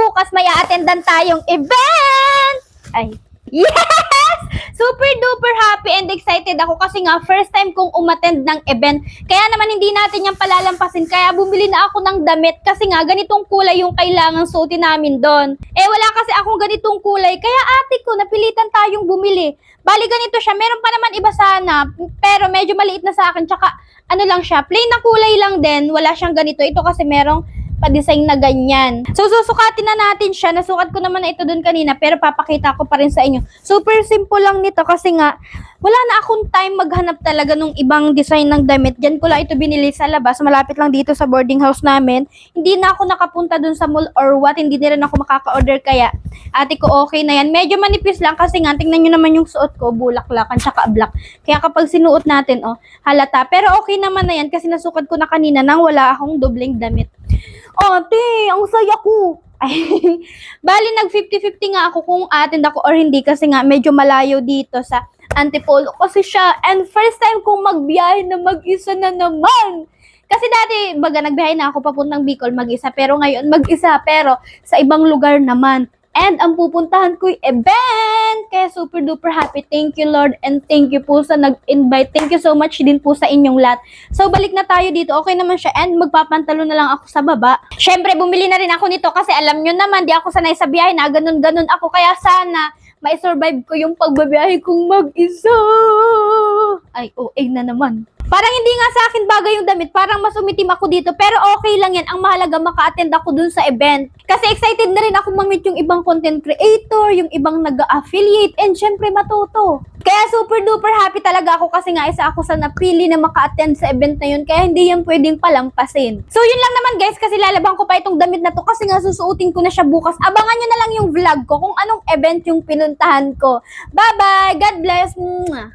bukas may a-attendan tayong event! Ay, yes! Super duper happy and excited ako kasi nga first time kong umattend ng event. Kaya naman hindi natin yan palalampasin. Kaya bumili na ako ng damit kasi nga ganitong kulay yung kailangan suotin namin doon. Eh wala kasi akong ganitong kulay. Kaya ate ko, napilitan tayong bumili. Bali ganito siya. Meron pa naman iba sana. Pero medyo maliit na sa akin. Tsaka ano lang siya. Plain na kulay lang din. Wala siyang ganito. Ito kasi merong pa-design na ganyan. So, susukatin na natin siya. Nasukat ko naman na ito dun kanina, pero papakita ko pa rin sa inyo. Super simple lang nito kasi nga, wala na akong time maghanap talaga nung ibang design ng damit. Diyan ko lang ito binili sa labas. Malapit lang dito sa boarding house namin. Hindi na ako nakapunta dun sa mall or what. Hindi na rin ako makaka-order. Kaya, ate ko okay na yan. Medyo manipis lang kasi nga, tingnan nyo naman yung suot ko. Bulaklakan, tsaka black. Kaya kapag sinuot natin, halata. Pero okay naman na yan kasi nasukat ko na kanina nang wala akong dobleng damit. Ate, ang saya ko. Ay, bali nag 50-50 nga ako kung attend ako or hindi kasi nga medyo malayo dito sa Antipolo kasi siya. And first time kong magbiyahe na mag-isa na naman. Kasi dati, baga nagbiyahe na ako papuntang Bicol mag-isa. Pero ngayon mag-isa pero sa ibang lugar naman. And ang pupuntahan ko'y event. Kaya super duper happy. Thank you Lord and thank you po sa nag-invite. Thank you so much din po sa inyong lahat. So balik na tayo dito. Okay naman siya and magpapantalo na lang ako sa baba. Syempre bumili na rin ako nito kasi alam nyo naman di ako sanay sa biyahe na ganun-ganun ako. Kaya sana may survive ko yung pagbabiyahe kong mag-isa. Ay, OA na naman. Parang hindi nga sa akin bagay yung damit. Parang mas umitim ako dito. Pero okay lang yan. Ang mahalaga maka-attend ako dun sa event. Kasi excited na rin ako ma-meet yung ibang content creator, yung ibang nag-affiliate, and syempre matuto. Kaya super duper happy talaga ako kasi nga isa ako sa napili na maka-attend sa event na yun. Kaya hindi yan pwedeng palampasin. So yun lang naman guys kasi lalabang ko pa itong damit na to kasi nga susuotin ko na siya bukas. Abangan nyo na lang yung vlog ko kung anong event yung pinuntahan ko. Bye bye! God bless! Mwah!